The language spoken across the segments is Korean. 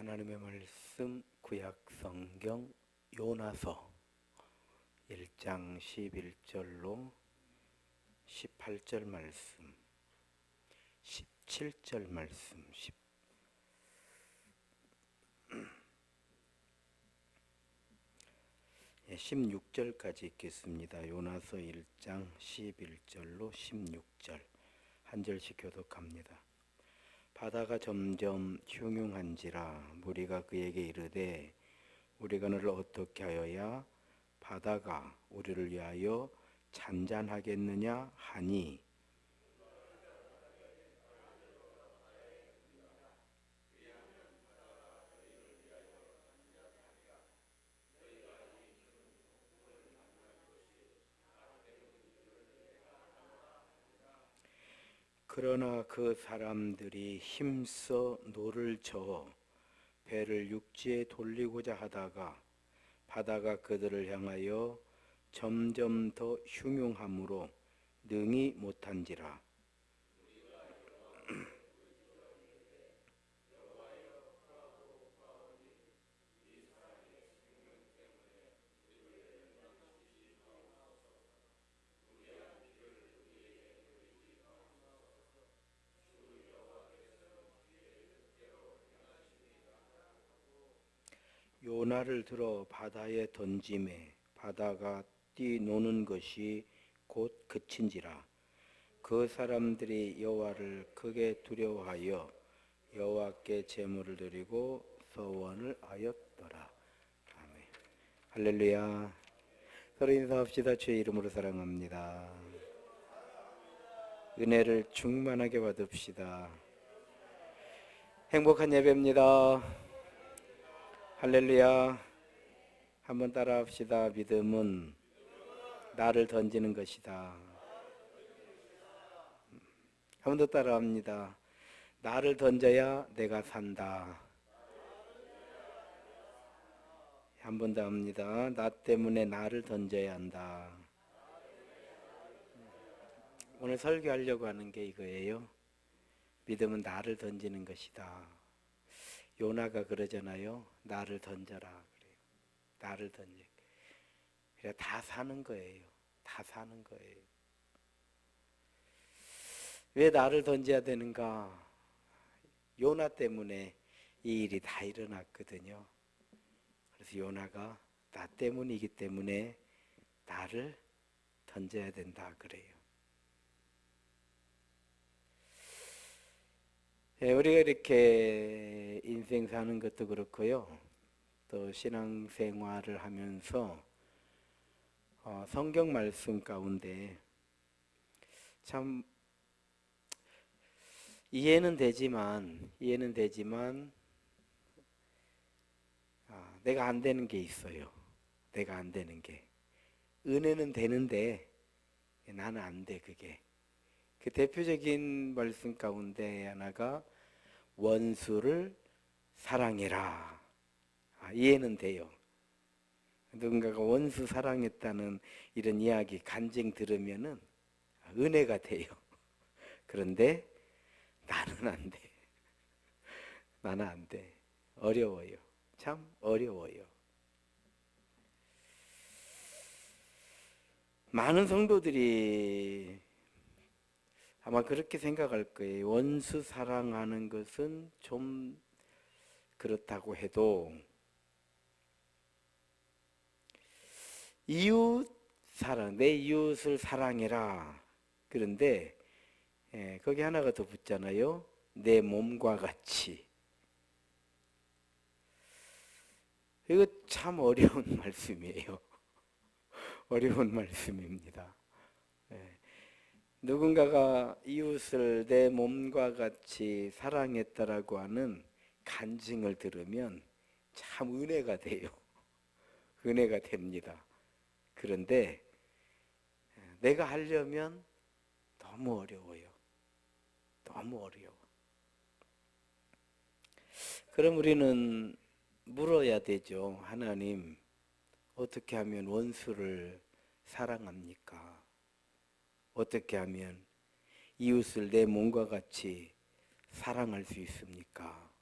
하나님의 말씀 구약 성경 요나서 1장 11절로 18절 말씀, 17절 말씀, 16절까지 읽겠습니다. 요나서 1장 11절로 16절 한 절씩 교독합니다. 바다가 점점 흉흉한지라 무리가 그에게 이르되 우리가 너를 어떻게 하여야 바다가 우리를 위하여 잔잔하겠느냐 하니 그러나 그 사람들이 힘써 노를 저어 배를 육지에 돌리고자 하다가 바다가 그들을 향하여 점점 더 흉흉함으로 능히 못한지라. 요나를 들어 바다에 던지매 바다가 뛰노는 것이 곧 그친지라. 그 사람들이 여호와를 크게 두려워하여 여호와께 제물을 드리고 서원을 하였더라. 아멘. 할렐루야. 서로 인사합시다. 주의 이름으로 사랑합니다. 은혜를 충만하게 받읍시다. 행복한 예배입니다. 할렐루야. 한번 따라 합시다. 믿음은 나를 던지는 것이다. 한 번 더 따라 합니다. 나를 던져야 내가 산다. 한 번 더 합니다. 나 때문에 나를 던져야 한다. 오늘 설교하려고 하는 게 이거예요. 믿음은 나를 던지는 것이다. 요나가 그러잖아요. 나를 던져라 그래요. 나를 던져. 그래 다 사는 거예요. 다 사는 거예요. 왜 나를 던져야 되는가? 요나 때문에 이 일이 다 일어났거든요. 그래서 요나가 나 때문이기 때문에 나를 던져야 된다 그래요. 우리가 이렇게 인생 사는 것도 그렇고요. 또 신앙생활을 하면서 성경 말씀 가운데 참 이해는 되지만 내가 안 되는 게 있어요. 내가 안 되는 게. 은혜는 되는데 나는 안 돼 그게. 그 대표적인 말씀 가운데 하나가 원수를 사랑해라. 이해는 돼요. 누군가가 원수 사랑했다는 이런 이야기 간증 들으면은 은혜가 돼요. 그런데 나는 안 돼. 나는 안 돼. 어려워요. 참 어려워요. 많은 성도들이 아마 그렇게 생각할 거예요. 원수 사랑하는 것은 좀 그렇다고 해도 이웃 사랑, 내 이웃을 사랑해라. 그런데 거기 하나가 더 붙잖아요. 내 몸과 같이. 이거 참 어려운 말씀이에요. 어려운 말씀입니다. 누군가가 이웃을 내 몸과 같이 사랑했다라고 하는 간증을 들으면 참 은혜가 돼요. 은혜가 됩니다. 그런데 내가 하려면 너무 어려워요. 너무 어려워. 그럼 우리는 물어야 되죠. 하나님, 어떻게 하면 원수를 사랑합니까? 어떻게 하면 이웃을 내 몸과 같이 사랑할 수 있습니까?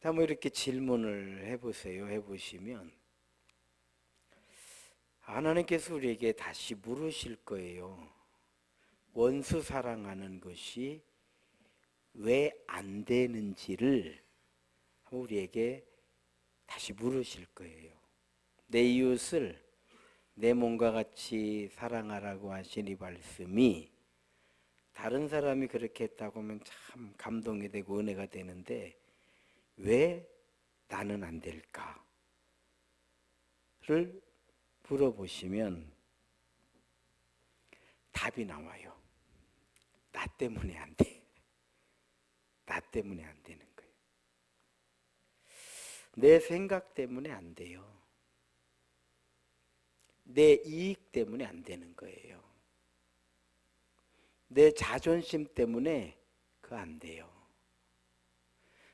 한번 이렇게 질문을 해보세요. 해보시면 하나님께서 우리에게 다시 물으실 거예요. 원수 사랑하는 것이 왜 안 되는지를 우리에게 다시 물으실 거예요. 내 이웃을 내 몸과 같이 사랑하라고 하신 이 말씀이 다른 사람이 그렇게 했다고 하면 참 감동이 되고 은혜가 되는데 왜 나는 안 될까를 물어보시면 답이 나와요. 나 때문에 안 돼. 나 때문에 안 되는 거예요. 내 생각 때문에 안 돼요. 내 이익 때문에 안 되는 거예요. 내 자존심 때문에 그거 안 돼요.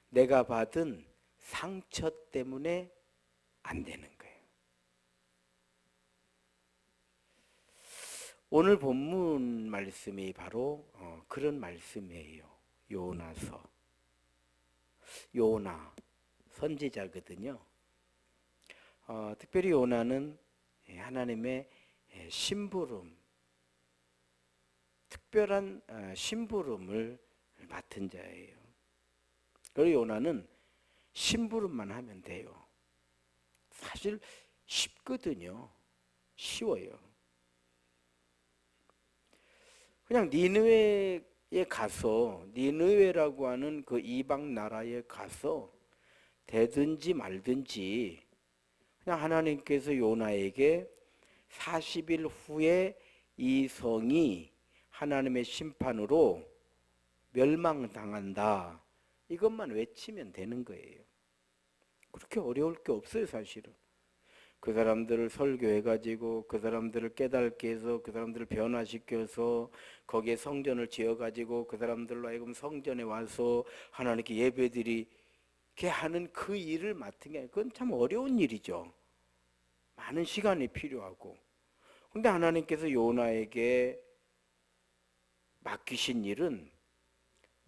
내가 받은 상처 때문에 안 되는 거예요. 오늘 본문 말씀이 바로 그런 말씀이에요. 요나서. 요나 선지자거든요. 특별히 요나는 하나님의 심부름, 특별한 심부름을 맡은 자예요. 그리고 요나는 심부름만 하면 돼요. 사실 쉽거든요. 쉬워요. 그냥 니느웨에 가서 니느웨라고 하는 그 이방 나라에 가서 되든지 말든지 그냥 하나님께서 요나에게 40일 후에 이 성이 하나님의 심판으로 멸망당한다. 이것만 외치면 되는 거예요. 그렇게 어려울 게 없어요, 사실은. 그 사람들을 설교해가지고 그 사람들을 깨닫게 해서 그 사람들을 변화시켜서 거기에 성전을 지어가지고 그 사람들로 하여금 성전에 와서 하나님께 예배드리게 하는 그 일을 맡은 게 아니라 그건 참 어려운 일이죠. 많은 시간이 필요하고. 근데 하나님께서 요나에게 맡기신 일은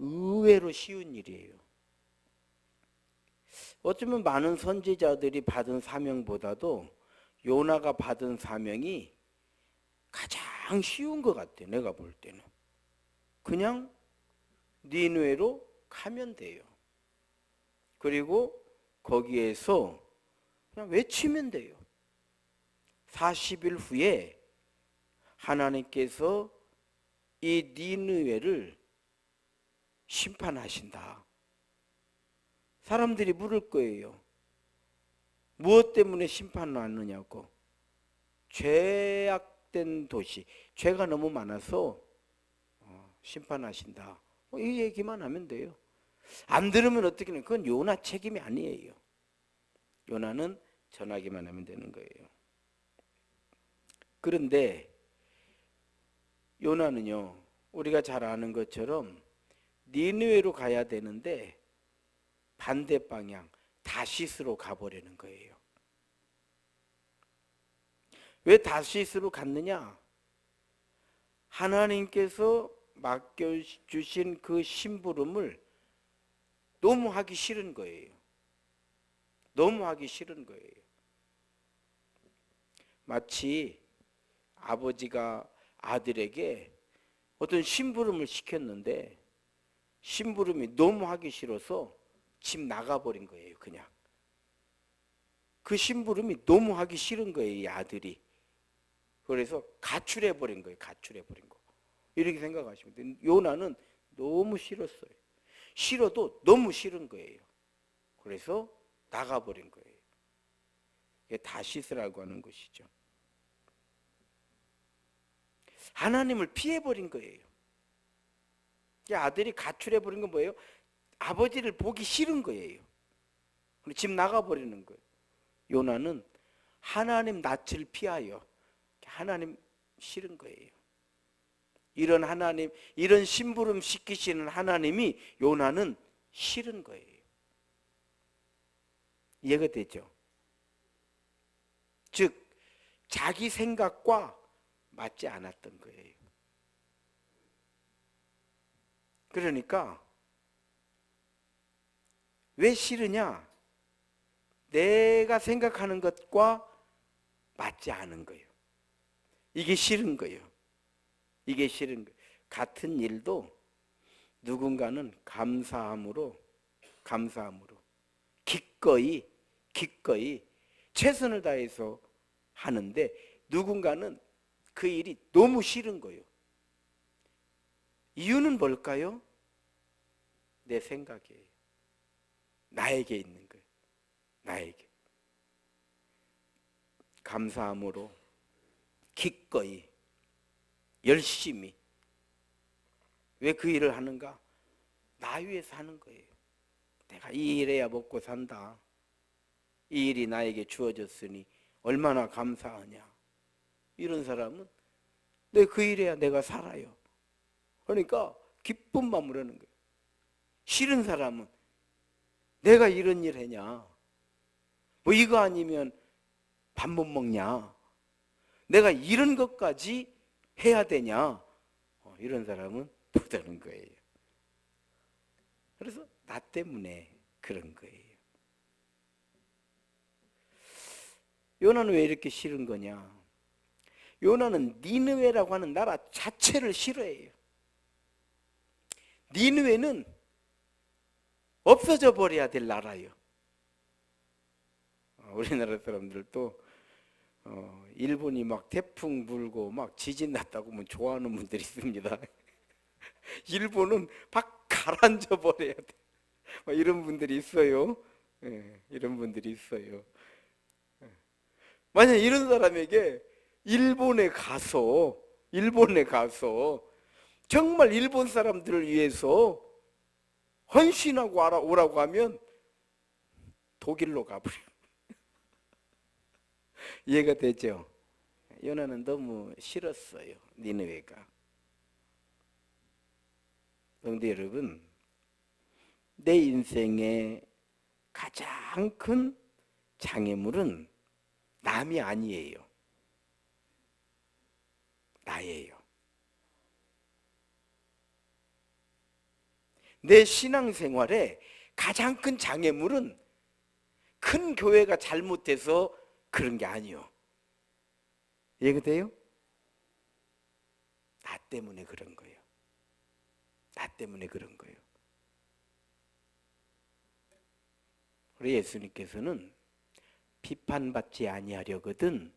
의외로 쉬운 일이에요. 어쩌면 많은 선지자들이 받은 사명보다도 요나가 받은 사명이 가장 쉬운 것 같아요. 내가 볼 때는. 그냥 니느웨로 가면 돼요. 그리고 거기에서 그냥 외치면 돼요. 40일 후에 하나님께서 이 니느웨를 심판하신다. 사람들이 물을 거예요. 무엇 때문에 심판을 하느냐고. 죄악된 도시, 죄가 너무 많아서 심판하신다. 이 얘기만 하면 돼요. 안 들으면 어떻게 해요? 그건 요나 책임이 아니에요. 요나는 전하기만 하면 되는 거예요. 그런데 요나는요, 우리가 잘 아는 것처럼 니느웨로 가야 되는데 반대 방향 다시스로 가버리는 거예요. 왜 다시스로 갔느냐? 하나님께서 맡겨주신 그 심부름을 너무 하기 싫은 거예요. 너무 하기 싫은 거예요. 마치 아버지가 아들에게 어떤 심부름을 시켰는데 심부름이 너무 하기 싫어서 집 나가버린 거예요. 그냥 그 심부름이 너무 하기 싫은 거예요. 이 아들이. 그래서 가출해버린 거예요. 가출해버린 거. 이렇게 생각하시면 돼요. 요나는 너무 싫었어요. 싫어도 너무 싫은 거예요. 그래서 나가버린 거예요. 이게 다시스라고 하는 것이죠. 하나님을 피해버린 거예요. 아들이 가출해버린 건 뭐예요? 아버지를 보기 싫은 거예요. 집 나가버리는 거예요. 요나는 하나님 낯을 피하여 하나님 싫은 거예요. 이런 하나님, 이런 심부름 시키시는 하나님이 요나는 싫은 거예요. 이해가 되죠? 즉 자기 생각과 맞지 않았던 거예요. 그러니까 왜 싫으냐? 내가 생각하는 것과 맞지 않은 거예요. 이게 싫은 거예요. 이게 싫은 거예요. 같은 일도 누군가는 감사함으로 기꺼이 최선을 다해서 하는데, 누군가는 그 일이 너무 싫은 거예요. 이유는 뭘까요? 내 생각이에요. 나에게 있는 거예요. 나에게. 감사함으로 기꺼이 열심히. 왜 그 일을 하는가? 나 위해서 하는 거예요. 내가 이 일해야 먹고 산다. 이 일이 나에게 주어졌으니 얼마나 감사하냐. 이런 사람은 내 그 일해야 내가 살아요. 그러니까 기쁜 마음으로 하는 거예요. 싫은 사람은 내가 이런 일 했냐? 뭐 이거 아니면 밥 못 먹냐? 내가 이런 것까지 해야 되냐? 이런 사람은 못하는 거예요. 그래서 나 때문에 그런 거예요. 요나는 왜 이렇게 싫은 거냐? 요나는 니느웨라고 하는 나라 자체를 싫어해요. 니느웨는 없어져 버려야 될 나라예요. 우리나라 사람들도 일본이 막 태풍 불고 막 지진 났다고 뭐 좋아하는 분들이 있습니다. 일본은 막 가라앉아 버려야 돼. 이런 분들이 있어요. 이런 분들이 있어요. 만약 이런 사람에게 일본에 가서 정말 일본 사람들을 위해서 헌신하고 오라고 하면 독일로 가버려. 이해가 되죠? 요나는 너무 싫었어요. 니느웨가. 성도 여러분, 내 인생의 가장 큰 장애물은 남이 아니에요. 나예요. 내 신앙생활에 가장 큰 장애물은 큰 교회가 잘못돼서 그런 게 아니요. 이해가 돼요? 나 때문에 그런 거예요. 나 때문에 그런 거예요. 우리 예수님께서는 비판받지 아니하려거든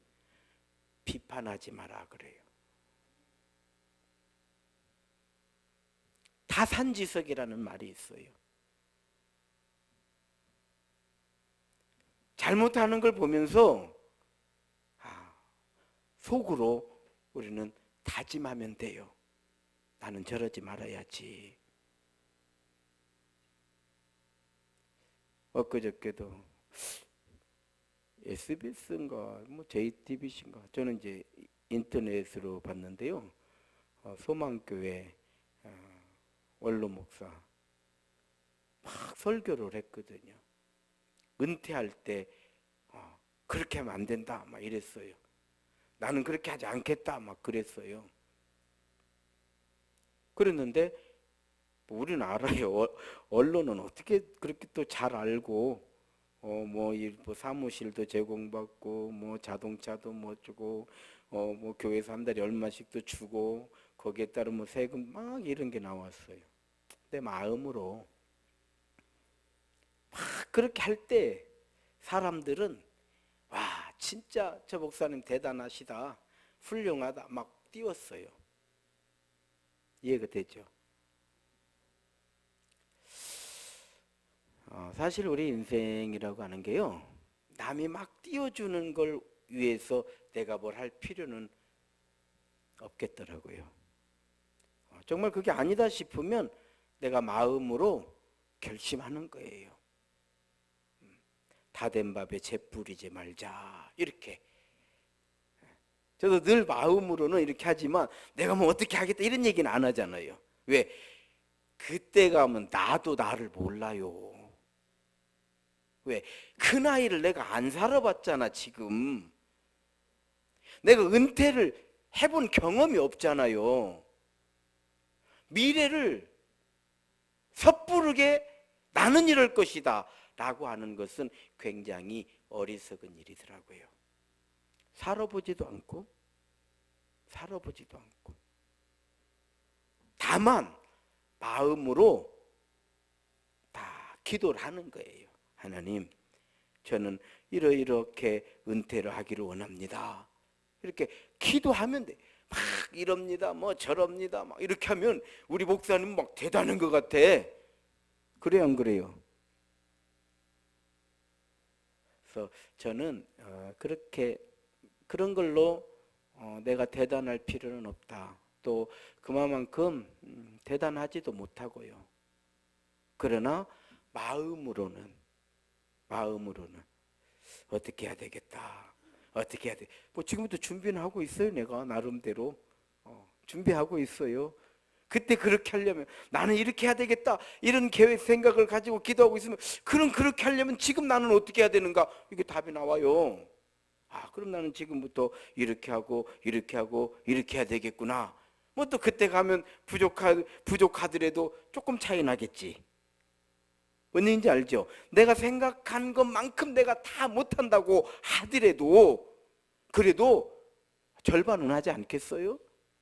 비판하지 마라 그래요. 타산지석이라는 말이 있어요. 잘못하는 걸 보면서 속으로 우리는 다짐하면 돼요. 나는 저러지 말아야지. 엊그저께도 SBS인가 뭐 JTBC인가 저는 이제 인터넷으로 봤는데요. 소망교회 원로 목사 막 설교를 했거든요. 은퇴할 때 그렇게 하면 안 된다 막 이랬어요. 나는 그렇게 하지 않겠다 막 그랬어요. 그랬는데 우리는 알아요. 언론은 어떻게 그렇게 또 잘 알고 뭐 사무실도 제공받고 뭐 자동차도 뭐 주고 뭐 교회에서 한 달에 얼마씩도 주고 거기에 따른 뭐 세금 막 이런 게 나왔어요. 내 마음으로 막 그렇게 할 때 사람들은 와 진짜 저 목사님 대단하시다 훌륭하다 막 띄웠어요. 이해가 되죠? 사실 우리 인생이라고 하는 게요 남이 막 띄워주는 걸 위해서 내가 뭘 할 필요는 없겠더라고요. 정말 그게 아니다 싶으면 내가 마음으로 결심하는 거예요. 다 된 밥에 재 뿌리지 말자 이렇게. 저도 늘 마음으로는 이렇게 하지만 내가 뭐 어떻게 하겠다 이런 얘기는 안 하잖아요. 왜? 그때 가면 나도 나를 몰라요. 왜? 그 나이를 내가 안 살아봤잖아 지금. 내가 은퇴를 해본 경험이 없잖아요. 미래를 섣부르게 나는 이럴 것이다 라고 하는 것은 굉장히 어리석은 일이더라고요. 살아보지도 않고 다만 마음으로 다 기도를 하는 거예요. 하나님, 저는 이렇게 은퇴를 하기를 원합니다. 이렇게 기도하면 돼. 막 이럽니다, 뭐 저럽니다, 막 이렇게 하면 우리 목사님 막 대단한 것 같아. 그래요, 안 그래요? 그래서 저는 그렇게 그런 걸로 내가 대단할 필요는 없다. 또 그만큼 대단하지도 못하고요. 그러나 마음으로는 어떻게 해야 되겠다. 어떻게 해야 돼? 뭐 지금부터 준비는 하고 있어요. 내가 나름대로 준비하고 있어요. 그때 그렇게 하려면 나는 이렇게 해야 되겠다. 이런 계획 생각을 가지고 기도하고 있으면 그럼 그렇게 하려면 지금 나는 어떻게 해야 되는가? 이게 답이 나와요. 아, 그럼 나는 지금부터 이렇게 하고 이렇게 하고 이렇게 해야 되겠구나. 뭐 또 그때 가면 부족하더라도 조금 차이 나겠지. 뭔 얘기인지 알죠? 내가 생각한 것만큼 내가 다 못한다고 하더라도 그래도 절반은 하지 않겠어요?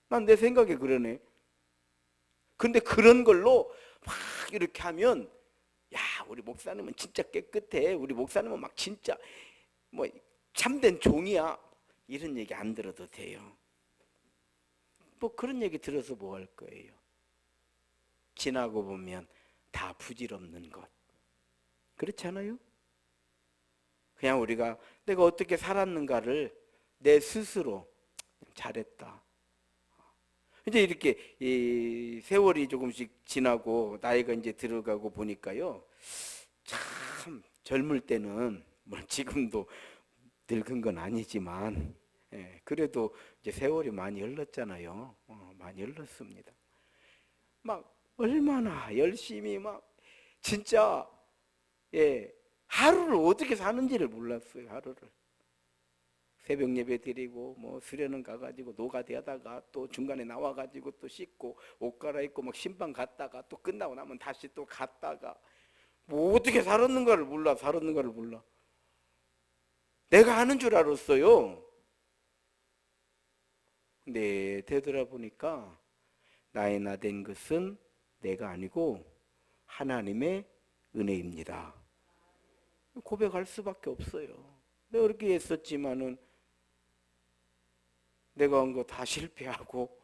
난 내 생각에 그러네. 근데 그런 걸로 막 이렇게 하면 야, 우리 목사님은 진짜 깨끗해. 우리 목사님은 막 진짜 뭐 참된 종이야. 이런 얘기 안 들어도 돼요. 뭐 그런 얘기 들어서 뭐 할 거예요? 지나고 보면 다 부질없는 것. 그렇지 않아요? 그냥 우리가 내가 어떻게 살았는가를 내 스스로 잘했다. 이제 이렇게 이 세월이 조금씩 지나고 나이가 이제 들어가고 보니까요. 참 젊을 때는 뭐 지금도 늙은 건 아니지만 그래도 이제 세월이 많이 흘렀잖아요. 많이 흘렀습니다. 막 얼마나 열심히 막 진짜 하루를 어떻게 사는지를 몰랐어요. 하루를 새벽 예배 드리고 뭐 수련은 가가지고 노가대하다가 또 중간에 나와가지고 또 씻고 옷 갈아입고 막 신방 갔다가 또 끝나고 나면 다시 또 갔다가 뭐 어떻게 살았는가를 몰라. 내가 하는 줄 알았어요. 근데 되돌아보니까 나의 나 된 것은 내가 아니고 하나님의 은혜입니다. 고백할 수밖에 없어요. 내가 그렇게 했었지만은 내가 한 거 다 실패하고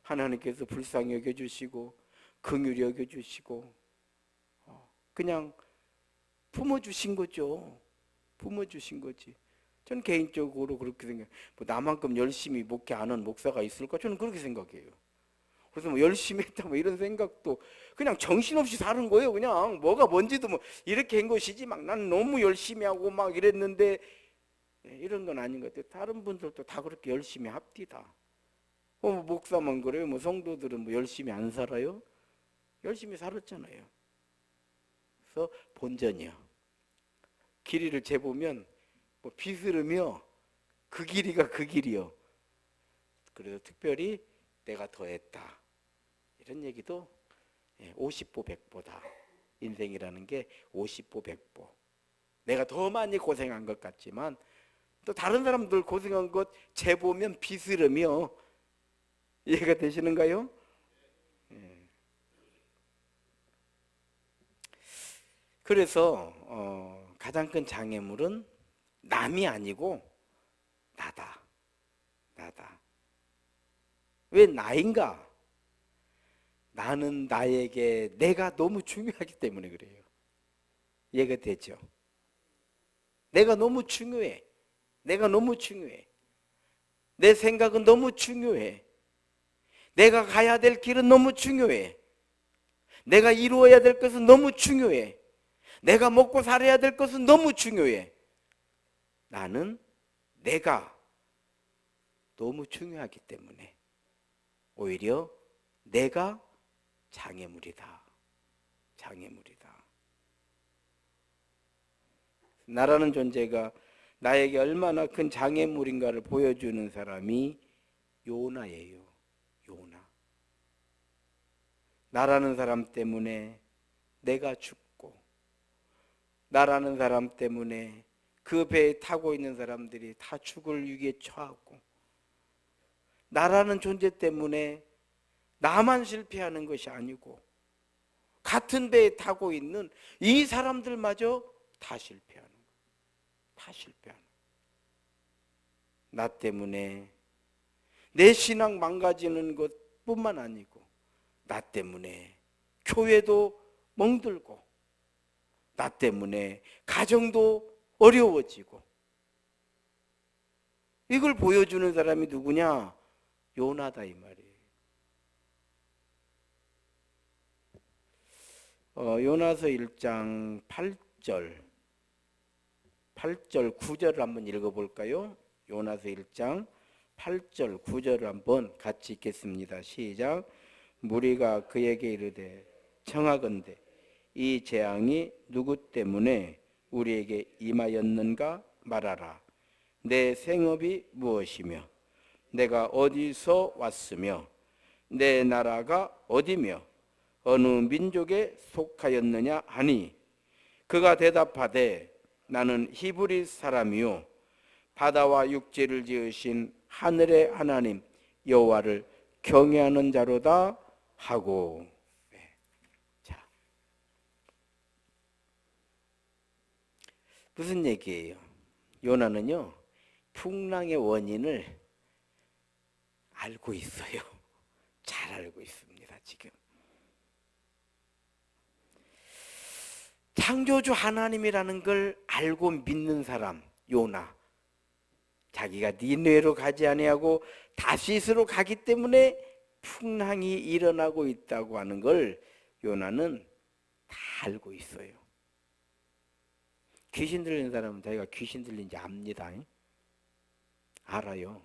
하나님께서 불쌍히 여겨주시고 긍휼히 여겨주시고 그냥 품어주신 거죠. 품어주신 거지. 저는 개인적으로 그렇게 생각해요. 뭐 나만큼 열심히 목회하는 목사가 있을까? 저는 그렇게 생각해요. 그래서 뭐 열심히 했다 뭐 이런 생각도 그냥 정신없이 사는 거예요. 그냥 뭐가 뭔지도 뭐 이렇게 한 것이지 막 난 너무 열심히 하고 막 이랬는데 이런 건 아닌 것 같아요. 다른 분들도 다 그렇게 열심히 합디다. 뭐 목사만 그래요? 뭐 성도들은 뭐 열심히 안 살아요? 열심히 살았잖아요. 그래서 본전이요. 길이를 재보면 뭐 비스름이요. 그 길이가 그 길이요. 그래서 특별히 내가 더했다. 이런 얘기도 50보 100보다. 인생이라는 게 50보 100보. 내가 더 많이 고생한 것 같지만 또 다른 사람들 고생한 것 재보면 비스름이요. 이해가 되시는가요? 그래서 가장 큰 장애물은 남이 아니고 나다. 왜 나인가? 나는 나에게 내가 너무 중요하기 때문에 그래요. 이해가 되죠? 내가 너무 중요해. 내 생각은 너무 중요해. 내가 가야 될 길은 너무 중요해. 내가 이루어야 될 것은 너무 중요해. 내가 먹고 살아야 될 것은 너무 중요해. 나는 내가 너무 중요하기 때문에 오히려 내가 장애물이다. 나라는 존재가 나에게 얼마나 큰 장애물인가를 보여주는 사람이 요나예요. 나라는 사람 때문에 내가 죽고 나라는 사람 때문에 그 배에 타고 있는 사람들이 다 죽을 위기에 처하고, 나라는 존재 때문에 나만 실패하는 것이 아니고 같은 배에 타고 있는 이 사람들마저 다 실패하는 거예요. 다 실패하는 거예요. 나 때문에 내 신앙 망가지는 것뿐만 아니고 나 때문에 교회도 멍들고 나 때문에 가정도 어려워지고, 이걸 보여주는 사람이 누구냐? 요나다 이 말이에요. 요나서 1장 8절 9절을 한번 읽어볼까요? 요나서 1장 8절 9절을 한번 같이 읽겠습니다. 시작. 무리가 그에게 이르되 청하건대 이 재앙이 누구 때문에 우리에게 임하였는가 말하라. 내 생업이 무엇이며 내가 어디서 왔으며 내 나라가 어디며 어느 민족에 속하였느냐 하니, 그가 대답하되 나는 히브리 사람이요 바다와 육지를 지으신 하늘의 하나님 여호와를 경외하는 자로다 하고. 자, 무슨 얘기예요? 요나는요 풍랑의 원인을 알고 있어요. 잘 알고 있습니다. 지금 창조주 하나님이라는 걸 알고 믿는 사람 요나, 자기가 니느웨로 가지 아니하고 다시스로 가기 때문에 풍랑이 일어나고 있다고 하는 걸 요나는 다 알고 있어요. 귀신 들린 사람은 자기가 귀신 들린지 압니다. 알아요.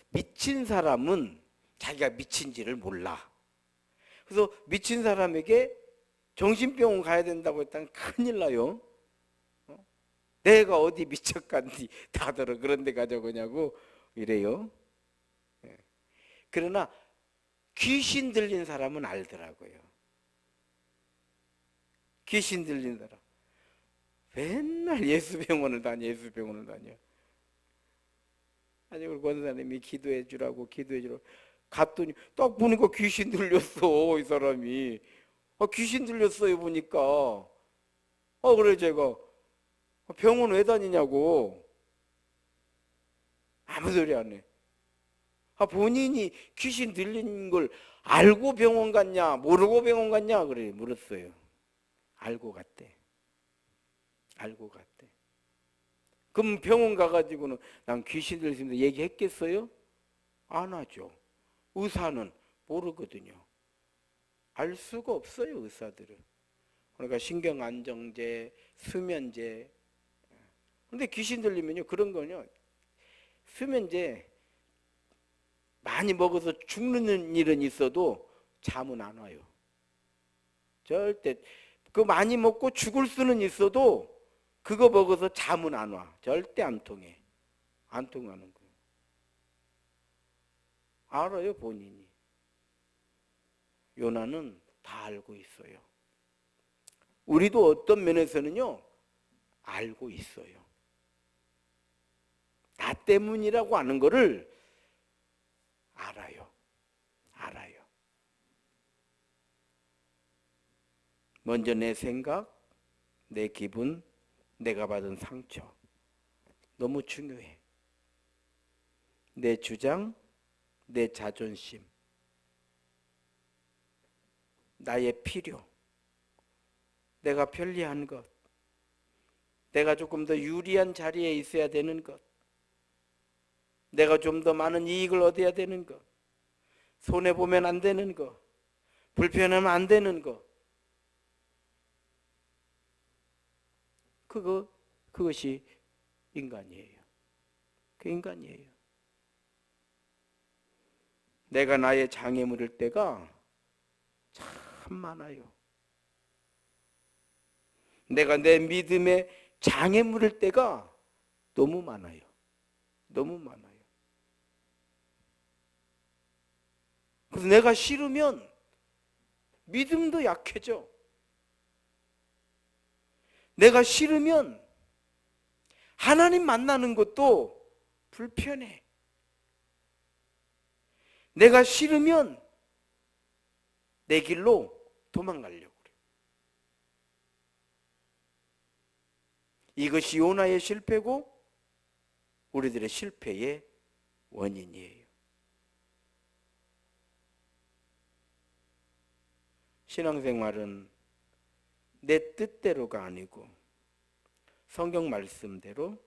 미친 사람은 자기가 미친지를 몰라. 그래서 미친 사람에게 정신병원 가야 된다고 했다면 큰일 나요. 내가 어디 미쳤간디 다들어 그런 데 가져오냐고 이래요. 그러나 귀신 들린 사람은 알더라고요. 귀신 들린 사람 맨날 예수병원을 다녀. 아니 우리 권사님이 기도해 주라고 갔더니 딱 보니까 귀신 들렸어. 이 사람이 귀신 들렸어요 보니까. 그래 제가 병원 왜 다니냐고. 아무 소리 안 해. 본인이 귀신 들린 걸 알고 병원 갔냐 모르고 병원 갔냐 그래 물었어요. 알고 갔대. 그럼 병원 가가지고는 난 귀신 들렸습니다 얘기했겠어요? 안 하죠. 의사는 모르거든요. 알 수가 없어요 의사들은. 그러니까 신경안정제, 수면제. 근데 귀신 들리면요 그런 거요 수면제 많이 먹어서 죽는 일은 있어도 잠은 안 와요. 절대. 그 많이 먹고 죽을 수는 있어도 그거 먹어서 잠은 안 와. 절대 안 통해. 안 통하는 거예요. 알아요 본인이. 요나는 다 알고 있어요. 우리도 어떤 면에서는요 알고 있어요. 나 때문이라고 하는 거를 알아요. 먼저 내 생각, 내 기분, 내가 받은 상처 너무 중요해. 내 주장, 내 자존심, 나의 필요, 내가 편리한 것, 내가 조금 더 유리한 자리에 있어야 되는 것, 내가 좀 더 많은 이익을 얻어야 되는 것, 손해보면 안 되는 것, 불편하면 안 되는 것, 그것이 인간이에요. 그 인간이에요. 내가 나의 장애 물을 때가 참 많아요. 내가 내 믿음에 장애 물을 때가 너무 많아요. 그래서 내가 싫으면 믿음도 약해져. 내가 싫으면 하나님 만나는 것도 불편해. 내가 싫으면 내 길로 도망가려고 그래. 이것이 요나의 실패고 우리들의 실패의 원인이에요. 신앙생활은 내 뜻대로가 아니고 성경 말씀대로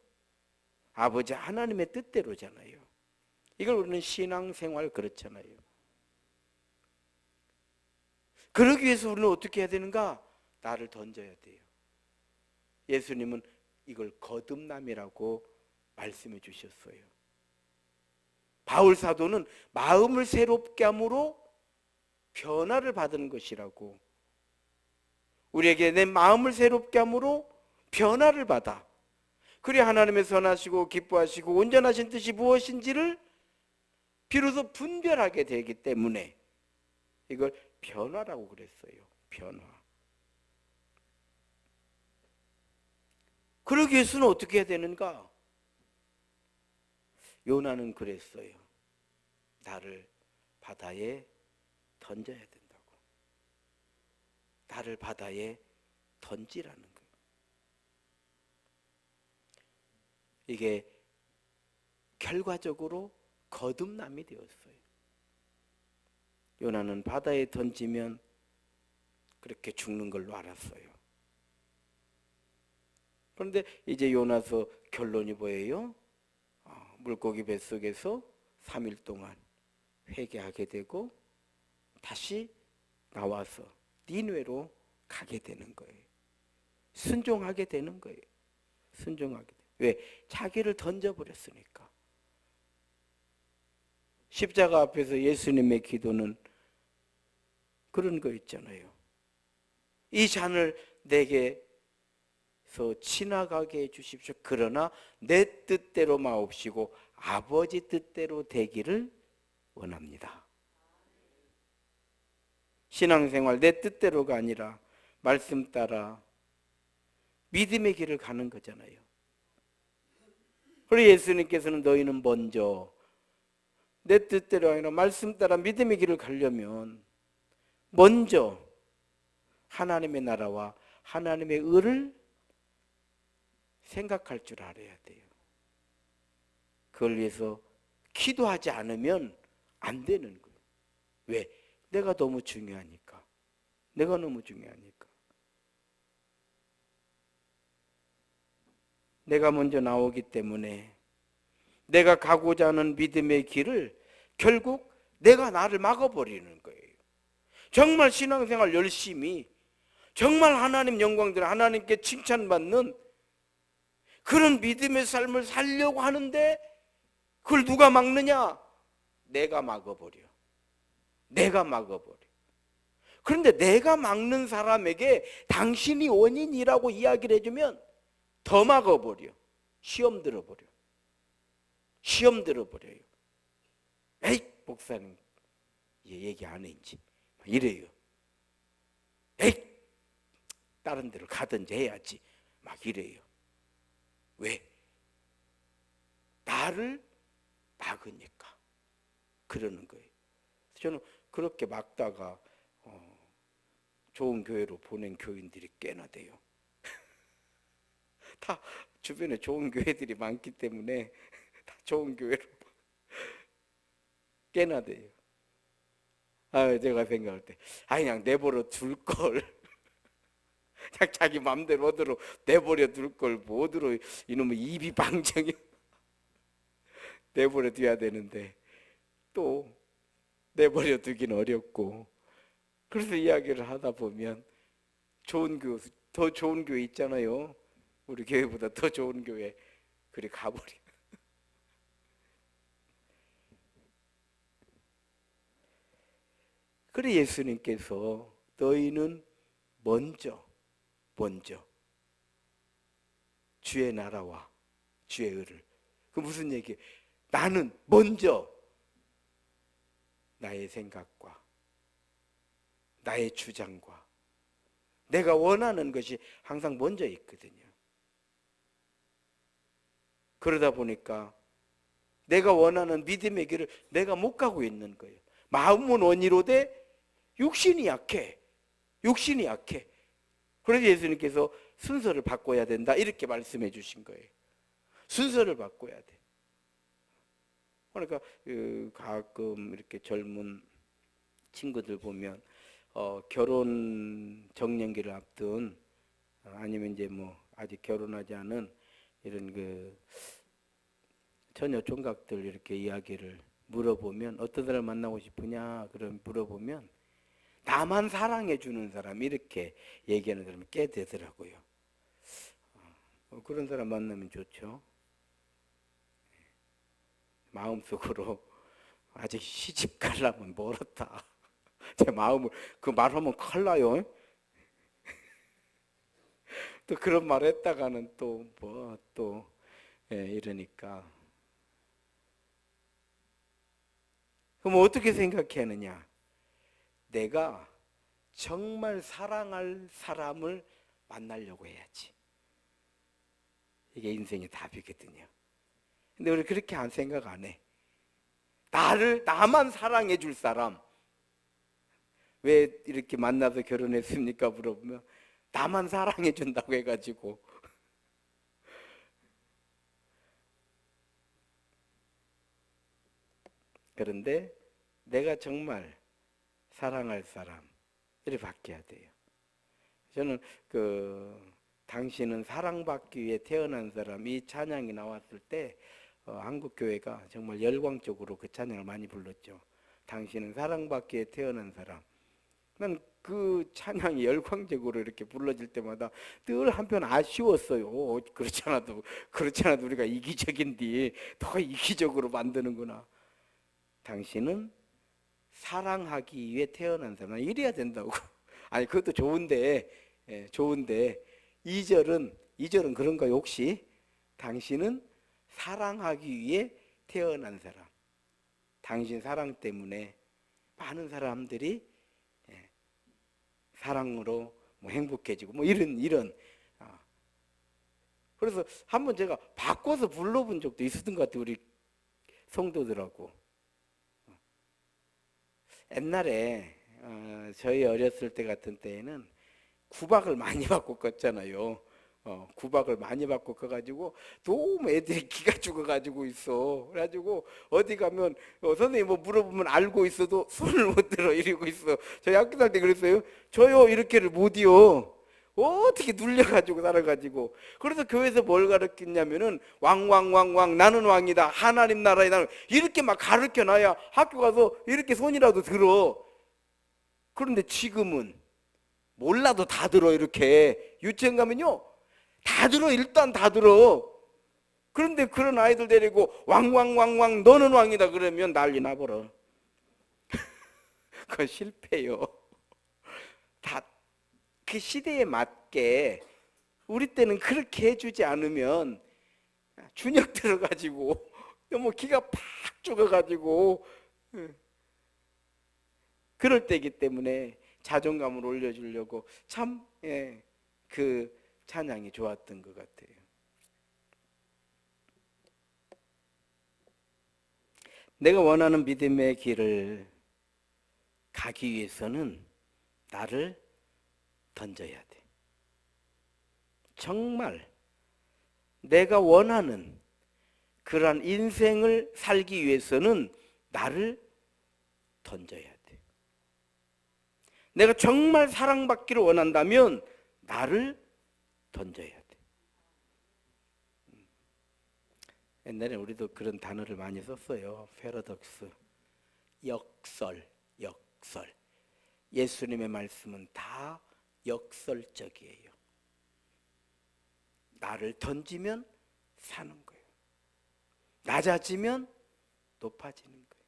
아버지 하나님의 뜻대로잖아요. 이걸 우리는 신앙생활 그렇잖아요. 그러기 위해서 우리는 어떻게 해야 되는가? 나를 던져야 돼요. 예수님은 이걸 거듭남이라고 말씀해 주셨어요. 바울 사도는 마음을 새롭게 함으로 변화를 받은 것이라고, 우리에게 내 마음을 새롭게 함으로 변화를 받아, 그래 하나님의 선하시고 기뻐하시고 온전하신 뜻이 무엇인지를 비로소 분별하게 되기 때문에 이걸 변화라고 그랬어요. 변화. 그러기 위해서는 어떻게 해야 되는가? 요나는 그랬어요. 나를 바다에 던져야 된다고. 나를 바다에 던지라는 거예요. 이게 결과적으로 거듭남이 되었어요. 요나는 바다에 던지면 그렇게 죽는 걸로 알았어요. 그런데 이제 요나서 결론이 뭐예요? 물고기 뱃속에서 3일 동안 회개하게 되고 다시 나와서 니느웨로 가게 되는 거예요. 순종하게 되는 거예요. 순종하게 돼요. 왜? 자기를 던져버렸으니까. 십자가 앞에서 예수님의 기도는 그런 거 있잖아요. 이 잔을 내게서 지나가게 해주십시오. 그러나 내 뜻대로 마옵시고 아버지 뜻대로 되기를 원합니다. 신앙생활 내 뜻대로가 아니라 말씀 따라 믿음의 길을 가는 거잖아요. 그리고 예수님께서는 너희는 먼저 내 뜻대로 아니라 말씀 따라 믿음의 길을 가려면 먼저 하나님의 나라와 하나님의 의를 생각할 줄 알아야 돼요. 그걸 위해서 기도하지 않으면 안 되는 거예요. 왜? 내가 너무 중요하니까. 내가 너무 중요하니까. 내가 먼저 나오기 때문에 내가 가고자 하는 믿음의 길을 결국 내가 나를 막아버리는 거예요. 정말 신앙생활 열심히, 정말 하나님 영광들, 하나님께 칭찬받는 그런 믿음의 삶을 살려고 하는데 그걸 누가 막느냐? 내가 막아버려. 내가 막아버려. 그런데 내가 막는 사람에게 당신이 원인이라고 이야기를 해주면 더 막아버려. 시험 들어버려. 시험 들어버려요. 에이 목사님 얘 얘기 안 해 이제 이래요. 에이 다른 데로 가든지 해야지 막 이래요. 왜? 나를 막으니까 그러는 거예요. 저는 그렇게 막다가 좋은 교회로 보낸 교인들이 꽤나 돼요. 다 주변에 좋은 교회들이 많기 때문에 다 좋은 교회로 꽤나 돼요. 제가 생각할 때 그냥 내버려 둘 걸. 그냥 자기 마음대로 어디로 내버려 둘 걸 뭐 어디로 이놈의 입이 방정이 내버려 둬야 되는데 또 내버려 두긴 어렵고, 그래서 이야기를 하다 보면 좋은 교회, 더 좋은 교회 있잖아요. 우리 교회보다 더 좋은 교회 그리 가버려. 그래 예수님께서 너희는 먼저 주의 나라와 주의 의를, 그 무슨 얘기예요? 나는 먼저 나의 생각과 나의 주장과 내가 원하는 것이 항상 먼저 있거든요. 그러다 보니까 내가 원하는 믿음의 길을 내가 못 가고 있는 거예요. 마음은 원이로되 육신이 약해. 육신이 약해. 그래서 예수님께서 순서를 바꿔야 된다 이렇게 말씀해 주신 거예요. 순서를 바꿔야 돼. 그러니까 가끔 이렇게 젊은 친구들 보면 결혼 정년기를 앞둔 아니면 이제 뭐 아직 결혼하지 않은 이런 그 처녀 총각들 이렇게 이야기를 물어보면 어떤 사람 만나고 싶으냐 그럼 물어보면 나만 사랑해 주는 사람 이렇게 얘기하는 사람이 꽤 되더라고요. 그런 사람 만나면 좋죠. 마음속으로 아직 시집 가려면 멀었다. 제 마음을 그 말하면 큰일 나요. 또 그런 말 했다가는 또 뭐 또 이러니까 그럼 어떻게 생각하느냐? 내가 정말 사랑할 사람을 만나려고 해야지. 이게 인생의 답이거든요. 근데 우리 그렇게 생각 안 해. 나만 사랑해 줄 사람. 왜 이렇게 만나서 결혼했습니까? 물어보면 나만 사랑해 준다고 해가지고. 그런데 내가 정말 사랑할 사람 이렇게 바뀌어야 돼요. 저는 당신은 사랑받기 위해 태어난 사람 이 찬양이 나왔을 때 한국교회가 정말 열광적으로 그 찬양을 많이 불렀죠. 당신은 사랑받기 위해 태어난 사람. 난 그 찬양이 열광적으로 이렇게 불러질 때마다 늘 한편 아쉬웠어요. 그렇지 않아도 우리가 이기적인데 더 이기적으로 만드는구나. 당신은 사랑하기 위해 태어난 사람. 이래야 된다고. 아니 그것도 좋은데 좋은데 2절은 그런가요 혹시? 당신은 사랑하기 위해 태어난 사람. 당신 사랑 때문에 많은 사람들이 사랑으로 뭐 행복해지고 뭐 이런 그래서 한번 제가 바꿔서 불러본 적도 있었던 것 같아요. 우리 성도들하고. 옛날에 저희 어렸을 때 같은 때에는 구박을 많이 받고 컸잖아요. 구박을 많이 받고 커가지고 너무 애들이 기가 죽어가지고 있어. 그래가지고 어디 가면 선생님 뭐 물어보면 알고 있어도 손을 못 들어 이러고 있어. 저희 학교 다닐 때 그랬어요. 저요 이렇게를 못이요. 어떻게 눌려가지고 살아가지고. 그래서 교회에서 뭘 가르쳤냐면은 왕왕왕왕 나는 왕이다 하나님 나라에 나는 이렇게 막 가르쳐놔야 학교 가서 이렇게 손이라도 들어. 그런데 지금은 몰라도 다 들어. 이렇게 유치원 가면요 다 들어. 일단 다 들어. 그런데 그런 아이들 데리고 왕왕왕왕 너는 왕이다 그러면 난리 나버려. 그건 실패요. 다 그 시대에 맞게 우리 때는 그렇게 해주지 않으면 준역 들어가지고 너무 기가 팍 죽어가지고 그럴 때이기 때문에 자존감을 올려주려고 참 그 찬양이 좋았던 것 같아요. 내가 원하는 믿음의 길을 가기 위해서는 나를 던져야 돼. 정말 내가 원하는 그러한 인생을 살기 위해서는 나를 던져야 돼. 내가 정말 사랑받기를 원한다면 나를 던져야 돼. 옛날에 우리도 그런 단어를 많이 썼어요. 패러독스, 역설. 예수님의 말씀은 다 역설적이에요. 나를 던지면 사는 거예요. 낮아지면 높아지는 거예요.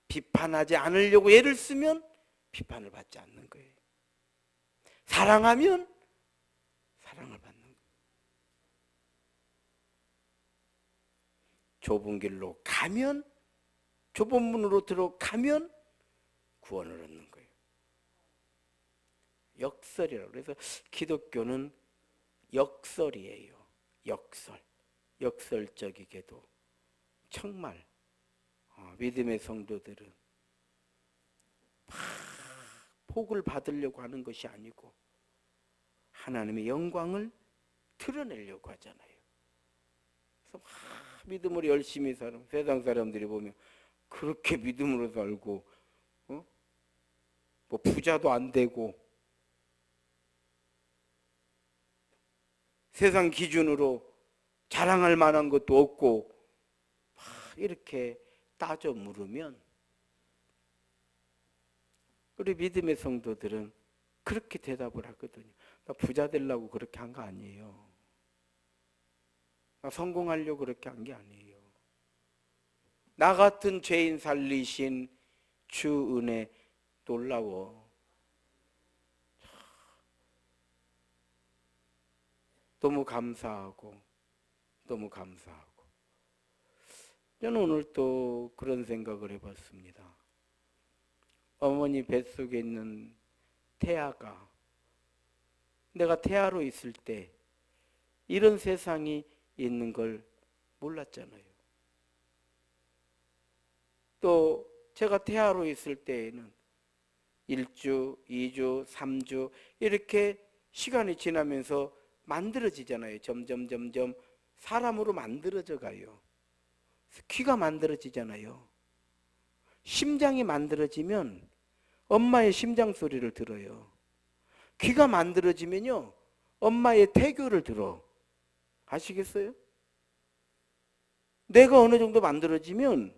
비판하지 않으려고 애를 쓰면 비판을 받지 않는 거예요. 사랑하면 사랑을 받는 거예요. 좁은 길로 가면, 좁은 문으로 들어가면 구원을 얻는 거예요. 역설이라고. 그래서 기독교는 역설이에요. 역설. 역설적이게도 정말 믿음의 성도들은 복을 받으려고 하는 것이 아니고 하나님의 영광을 드러내려고 하잖아요. 그래서 믿음으로 열심히 사는 세상 사람들이 보면 그렇게 믿음으로 살고 뭐 부자도 안 되고 세상 기준으로 자랑할 만한 것도 없고 이렇게 따져 물으면 우리 믿음의 성도들은 그렇게 대답을 하거든요. 나 부자 되려고 그렇게 한 거 아니에요. 나 성공하려고 그렇게 한 게 아니에요. 나 같은 죄인 살리신 주 은혜 놀라워. 너무 감사하고 너무 감사하고. 저는 오늘 또 그런 생각을 해봤습니다. 어머니 뱃속에 있는 태아가, 내가 태아로 있을 때 이런 세상이 있는 걸 몰랐잖아요. 또 제가 태아로 있을 때에는 1주, 2주, 3주 이렇게 시간이 지나면서 만들어지잖아요. 점점 사람으로 만들어져 가요. 귀가 만들어지잖아요. 심장이 만들어지면 엄마의 심장 소리를 들어요. 귀가 만들어지면요, 엄마의 태교를 들어. 아시겠어요? 뇌가 어느 정도 만들어지면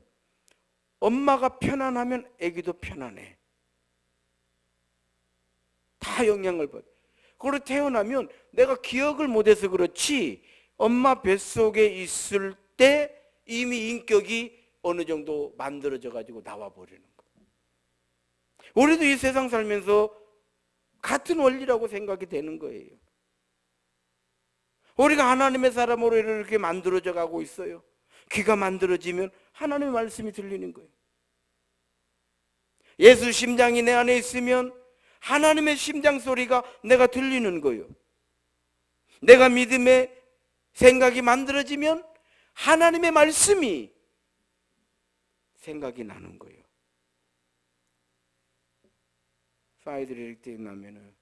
엄마가 편안하면 아기도 편안해. 다 영향을 받아. 그리고 태어나면 내가 기억을 못해서 그렇지 엄마 뱃속에 있을 때 이미 인격이 어느 정도 만들어져 가지고 나와버리는 거예요. 우리도 이 세상 살면서 같은 원리라고 생각이 되는 거예요. 우리가 하나님의 사람으로 이렇게 만들어져 가고 있어요. 귀가 만들어지면 하나님의 말씀이 들리는 거예요. 예수 심장이 내 안에 있으면 하나님의 심장 소리가 내가 들리는 거예요. 내가 믿음의 생각이 만들어지면 하나님의 말씀이 생각이 나는 거예요. 아이들이 이렇게 나면은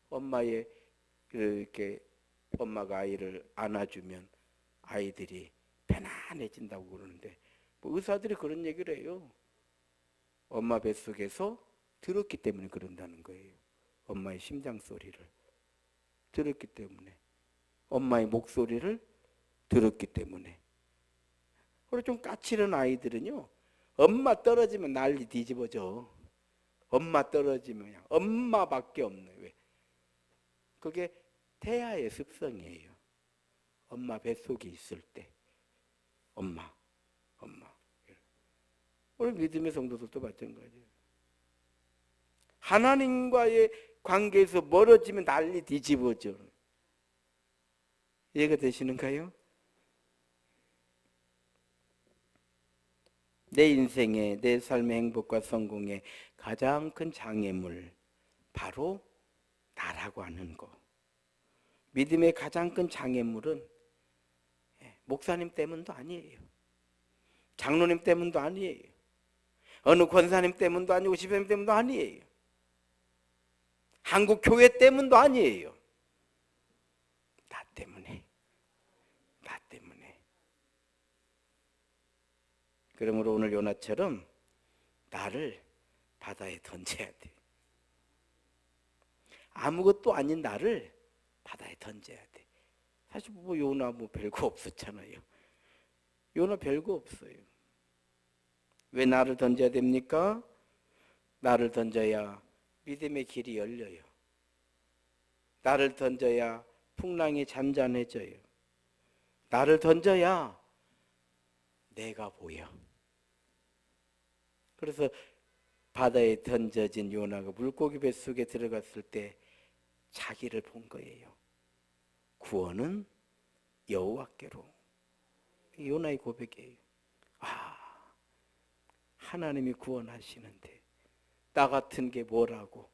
엄마의 이렇게 엄마가 아이를 안아주면 아이들이 편안해진다고 그러는데 뭐 의사들이 그런 얘기를 해요. 엄마 뱃속에서 들었기 때문에 그런다는 거예요. 엄마의 심장 소리를 들었기 때문에, 엄마의 목소리를 들었기 때문에. 그리고 좀 까칠한 아이들은요, 엄마 떨어지면 난리 뒤집어져. 엄마 떨어지면 그냥 엄마밖에 없네. 왜? 그게 태아의 습성이에요. 엄마 뱃속에 있을 때 엄마. 우리 믿음의 성도들도 마찬가지예요. 하나님과의 관계에서 멀어지면 난리 뒤집어져. 이해가 되시는가요? 내 인생의, 내 삶의 행복과 성공의 가장 큰 장애물, 바로 나라고 하는 거. 믿음의 가장 큰 장애물은 목사님 때문도 아니에요. 장로님 때문도 아니에요. 어느 권사님 때문도 아니고 집사님 때문도 아니에요. 한국 교회 때문도 아니에요. 나 때문에. 그러므로 오늘 요나처럼 나를 바다에 던져야 돼. 아무것도 아닌 나를 바다에 던져야 돼. 사실 뭐 요나 뭐 별거 없었잖아요. 요나 별거 없어요. 왜 나를 던져야 됩니까? 나를 던져야 믿음의 길이 열려요. 나를 던져야 풍랑이 잔잔해져요. 나를 던져야 내가 보여. 그래서 바다에 던져진 요나가 물고기 뱃속에 들어갔을 때 자기를 본 거예요. 구원은 여호와께로. 요나의 고백이에요. 하나님이 구원하시는데 나 같은 게 뭐라고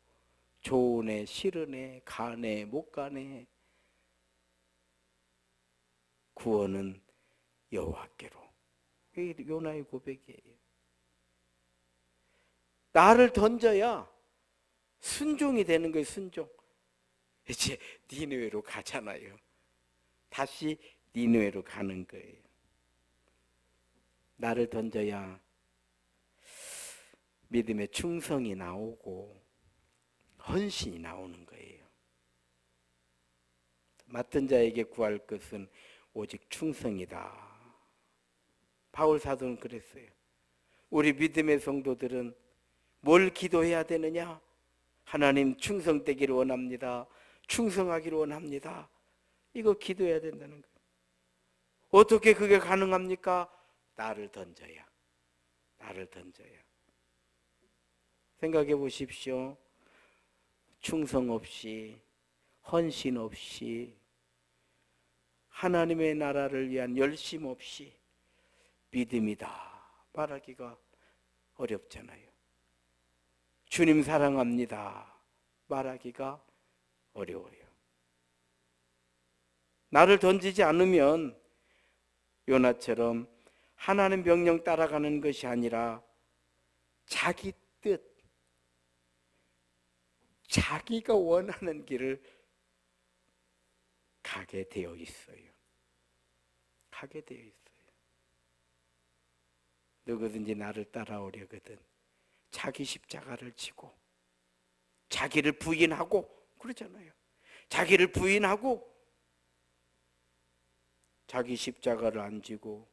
좋으네 싫으네 가네 못 가네 구원은 여호와께로. 이게 요나의 고백이에요. 나를 던져야 순종이 되는 거예요. 순종. 이제 니느웨로 가잖아요. 다시 니느웨로 가는 거예요. 나를 던져야 믿음의 충성이 나오고 헌신이 나오는 거예요. 맡은 자에게 구할 것은 오직 충성이다. 바울 사도는 그랬어요. 우리 믿음의 성도들은 뭘 기도해야 되느냐? 하나님 충성되기를 원합니다. 충성하기를 원합니다. 이거 기도해야 된다는 거예요. 어떻게 그게 가능합니까? 나를 던져야. 나를 던져야. 생각해 보십시오. 충성 없이 헌신 없이 하나님의 나라를 위한 열심 없이 믿음이다 말하기가 어렵잖아요. 주님 사랑합니다 말하기가 어려워요. 나를 던지지 않으면 요나처럼 하나님 명령 따라가는 것이 아니라 자기 뜻, 자기가 원하는 길을 가게 되어 있어요. 가게 되어 있어요. 누구든지 나를 따라오려거든 자기 십자가를 지고 자기를 부인하고 그러잖아요. 자기를 부인하고 자기 십자가를 안 지고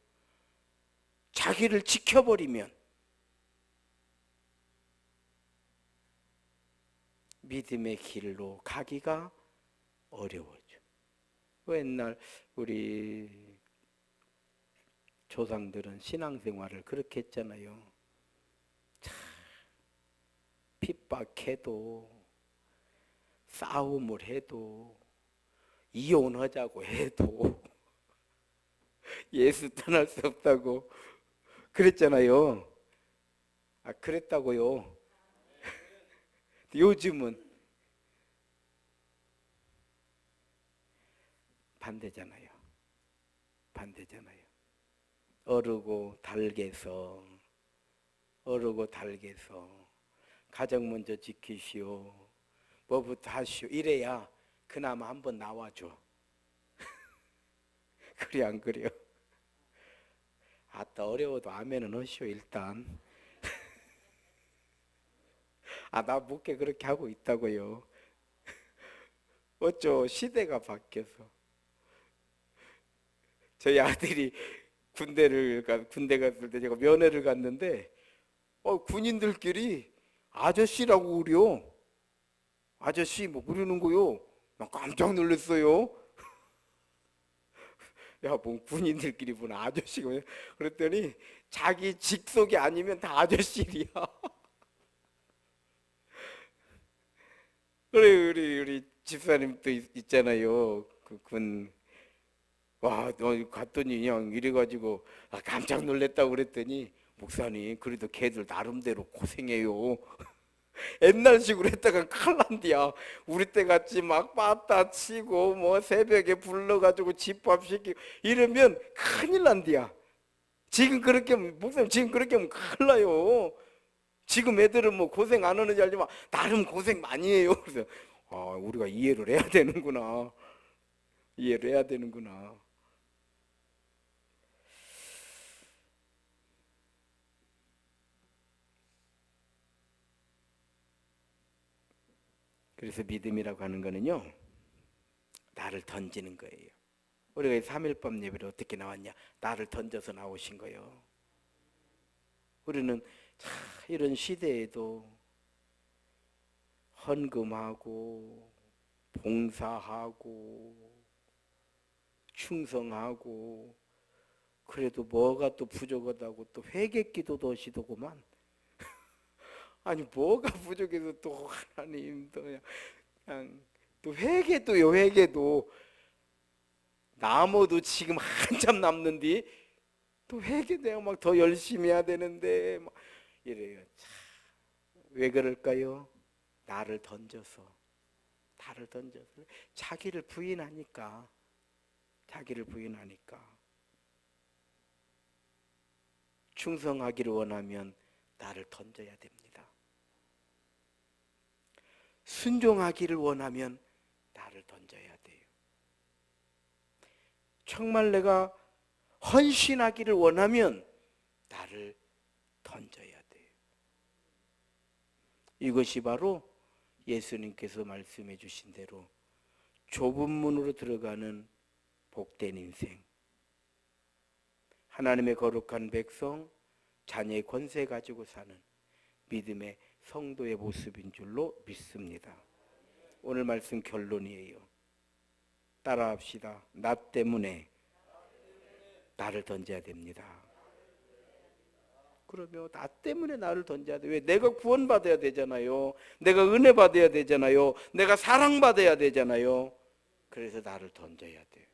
자기를 지켜버리면 믿음의 길로 가기가 어려워져. 옛날 우리 조상들은 신앙생활을 그렇게 했잖아요. 참 핍박해도 싸움을 해도 이혼하자고 해도 예수 떠날 수 없다고 그랬잖아요. 아, 그랬다고요. 요즘은 반대잖아요. 반대잖아요. 어르고 달게서 가정 먼저 지키시오. 뭐부터 하시오. 이래야 그나마 한번 나와줘. 그래 안 그래요? 아따 어려워도 아멘은 하시오 일단. 아, 나 묻게 그렇게 하고 있다고요. 어쩌 시대가 바뀌어서. 저희 아들이 군대 갔을 때 제가 면회를 갔는데 군인들끼리 아저씨라고 그래요. 아저씨 뭐 그러는 거요. 나 깜짝 놀랐어요. 야, 뭐 군인들끼리 본 아저씨가 그랬더니 자기 직속이 아니면 다 아저씨야. 그래 우리 집사님도 있잖아요. 와, 너 갔더니 그냥 이래가지고 깜짝 놀랐다고 그랬더니 목사님 그래도 걔들 나름대로 고생해요. 옛날식으로 했다가 큰일 난디야. 우리 때 같이 막 빠따 치고 뭐 새벽에 불러가지고 집밥시키고 이러면 큰일 난디야. 지금 그렇게 하면 목사님 지금 그렇게 하면 큰일 나요. 지금 애들은 뭐 고생 안 하는지 알지만 나름 고생 많이 해요. 그래서 우리가 이해를 해야 되는구나. 이해를 해야 되는구나. 그래서 믿음이라고 하는 거는요, 나를 던지는 거예요. 우리가 3.1법 예배를 어떻게 나왔냐? 나를 던져서 나오신 거예요. 우리는 이런 시대에도 헌금하고 봉사하고 충성하고 그래도 뭐가 또 부족하다고 또 회개기도도 하시더구만. 아니 뭐가 부족해서 또 하나님 또 그냥 또 회개도요. 회개도 남아도 지금 한참 남는데 또 회개 내가 막 더 열심히 해야 되는데 막 이래요. 참, 왜 그럴까요? 나를 던져서 자기를 부인하니까 충성하기를 원하면 나를 던져야 됩니다. 순종하기를 원하면 나를 던져야 돼요. 정말 내가 헌신하기를 원하면 나를 던져야 돼요. 이것이 바로 예수님께서 말씀해 주신 대로 좁은 문으로 들어가는 복된 인생, 하나님의 거룩한 백성, 자녀의 권세 가지고 사는 믿음의 성도의 모습인 줄로 믿습니다. 오늘 말씀 결론이에요. 따라합시다. 나 때문에 나를 던져야 됩니다. 그러면 나 때문에 나를 던져야 돼. 왜? 내가 구원받아야 되잖아요. 내가 은혜 받아야 되잖아요. 내가 사랑받아야 되잖아요. 그래서 나를 던져야 돼.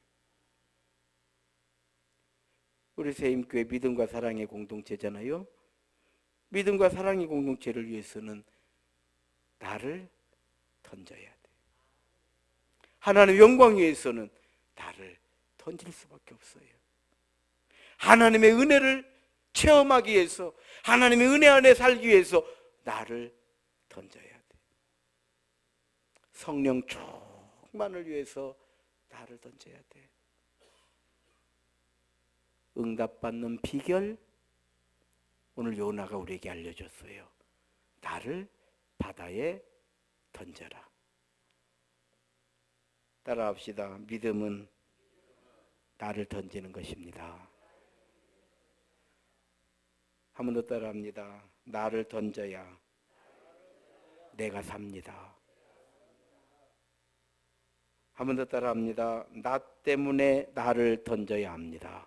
우리 세임교회 믿음과 사랑의 공동체잖아요. 믿음과 사랑의 공동체를 위해서는 나를 던져야 돼. 하나님의 영광 위해서는 나를 던질 수밖에 없어요. 하나님의 은혜를 체험하기 위해서, 하나님의 은혜 안에 살기 위해서 나를 던져야 돼. 성령 충만을 위해서 나를 던져야 돼. 응답받는 비결, 오늘 요나가 우리에게 알려줬어요. 나를 바다에 던져라. 따라합시다. 믿음은 나를 던지는 것입니다. 한 번 더 따라합니다. 나를 던져야 내가 삽니다. 한 번 더 따라합니다. 나 때문에 나를 던져야 합니다.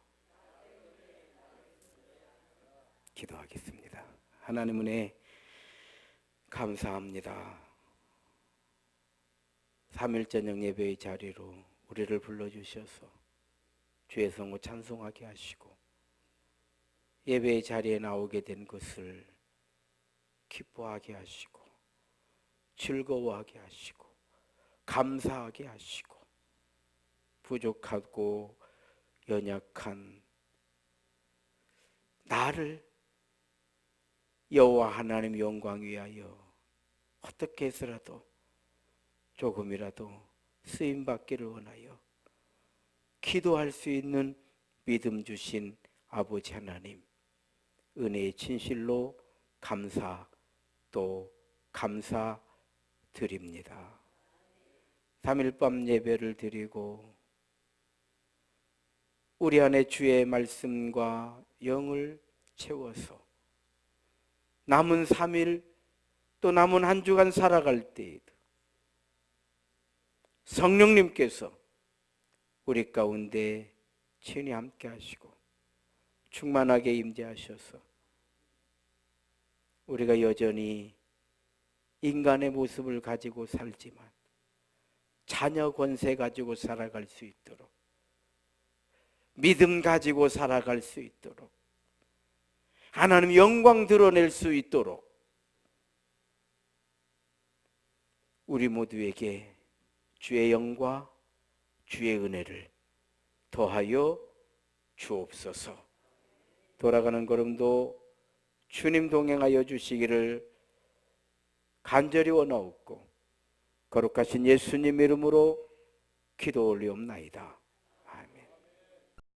기도하겠습니다. 하나님 은혜 감사합니다. 3일 저녁 예배의 자리로 우리를 불러주셔서 주의 성을 찬송하게 하시고 예배의 자리에 나오게 된 것을 기뻐하게 하시고 즐거워하게 하시고 감사하게 하시고 부족하고 연약한 나를 여호와 하나님 영광 위하여 어떻게 해서라도 조금이라도 쓰임받기를 원하여 기도할 수 있는 믿음 주신 아버지 하나님, 은혜의 진실로 감사 또 감사드립니다. 3일 밤 예배를 드리고 우리 안에 주의 말씀과 영을 채워서 남은 3일 또 남은 한 주간 살아갈 때에도 성령님께서 우리 가운데 친히 함께 하시고 충만하게 임재하셔서 우리가 여전히 인간의 모습을 가지고 살지만 자녀 권세 가지고 살아갈 수 있도록, 믿음 가지고 살아갈 수 있도록, 하나님 영광 드러낼 수 있도록 우리 모두에게 주의 영과 주의 은혜를 더하여 주옵소서. 돌아가는 걸음도 주님 동행하여 주시기를 간절히 원하옵고 거룩하신 예수님 이름으로 기도 올리옵나이다.